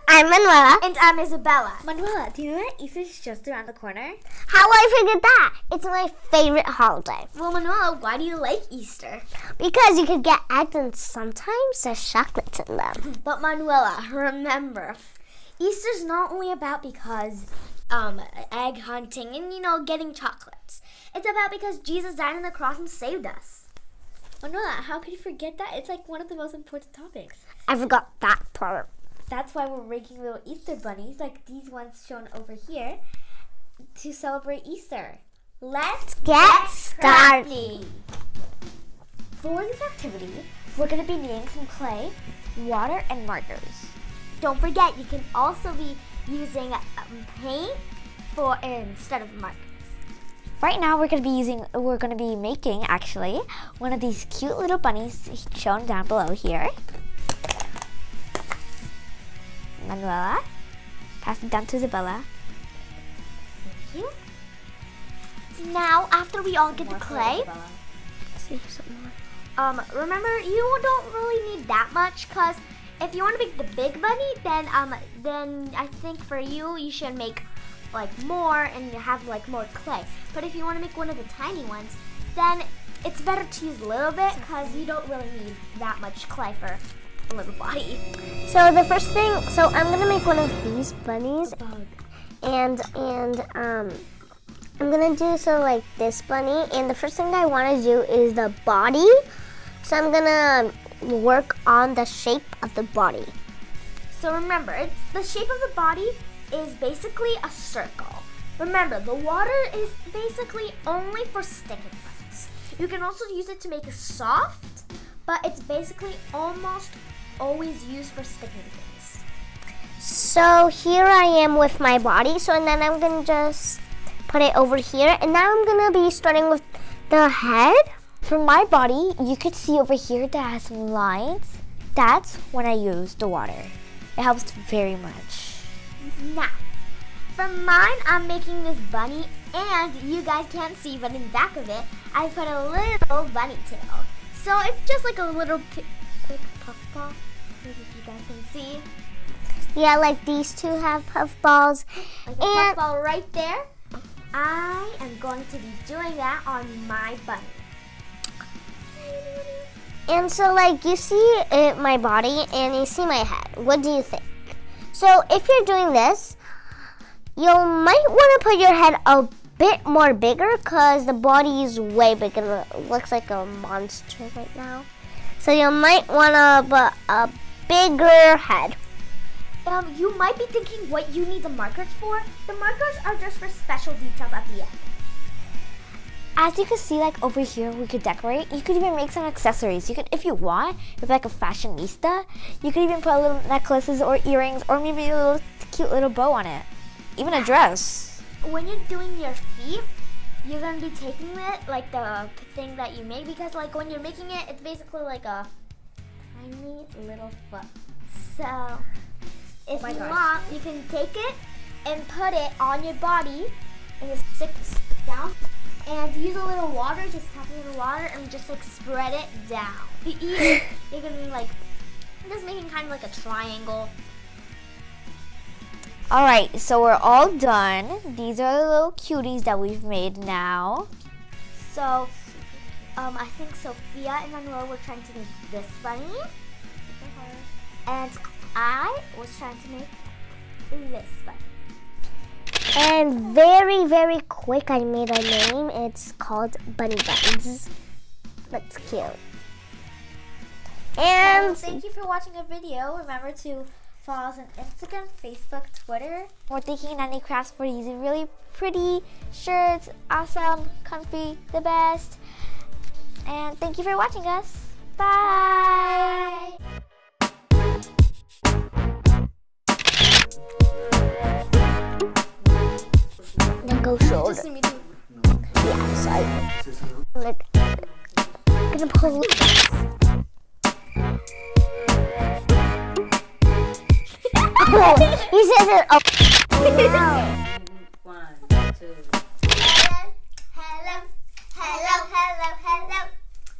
I'm Manuela. And I'm Isabella. Manuela, do you know that Easter's just around the corner? How will I forget that? It's my favorite holiday. Well, Manuela, why do you like Easter? Because you could get eggs and sometimes there's chocolates in them. But Manuela, remember, Easter's not only about because egg hunting and, getting chocolates. It's about because Jesus died on the cross and saved us. Manuela, how could you forget that? It's like one of the most important topics. I forgot that part. That's why we're making little Easter bunnies like these ones shown over here to celebrate Easter. Let's get started. For this activity, we're going to be needing some clay, water, and markers. Don't forget, you can also be using paint instead of markers. Right now, we're going to be making actually one of these cute little bunnies shown down below here. Manuela, pass it down to Isabella. Thank you. Now, after we all get the clay, remember, you don't really need that much, because if you want to make the big bunny, then I think for you should make like more and have like more clay. But if you want to make one of the tiny ones, then it's better to use a little bit, because you don't really need that much clay for a little body. So the first thing, I'm gonna make one of these bunnies, and I'm gonna do like this bunny, and the first thing that I want to do is the body. So I'm gonna work on the shape of the body. So remember, the shape of the body is basically a circle. Remember, the water is basically only for sticking parts. You can also use it to make it soft, but it's basically almost always used for sticking things. So here I am with my body. And then I'm gonna just put it over here, and now I'm gonna be starting with the head. For my body, you could see over here that has some lines. That's when I use the water. It helps very much. Now, for mine, I'm making this bunny, and you guys can't see, but in the back of it, I put a little bunny tail. So it's just like a little quick puffball. Maybe if you guys can see. Yeah, like these two have puffballs. Like a puffball right there. I am going to be doing that on my bunny. And so like you see my body and you see my head. What do you think? So if you're doing this, you might want to put your head a bit more bigger, because the body is way bigger. It looks like a monster right now. So you might want to put a bigger head. You might be thinking what you need the markers for. The markers are just for special details at the end. As you can see, like over here, we could decorate. You could even make some accessories. You could, if you want, if like a fashionista, you could even put little necklaces or earrings, or maybe a little cute little bow on it. Even a dress. When you're doing your feet, you're gonna be taking it, like the thing that you make, because like when you're making it, it's basically like a tiny little foot. So if you want, you can take it and put it on your body and just stick down, and use a little water, just tap a little water and just like spread it down. The ears, you're gonna be like just making kind of like a triangle. Alright, so we're all done. These are the little cuties that we've made now. So, I think Sophia and Manuel were trying to make this bunny. And I was trying to make this bunny. And very, very quick, I made a name. It's called Bunny Buns. That's cute. And thank you for watching our video. Remember to follow us on Instagram, Facebook, Twitter. We're thanking NanyCrafts for using really pretty shirts. Awesome, comfy, the best. And thank you for watching us. Bye. then go shoulder. Just me too. Yeah, so I'm like, gonna pull. Oh, he says it. Oh. One, two. Hello.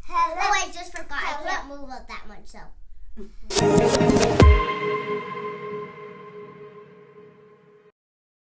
Oh, I just forgot. I can't move up that much, so.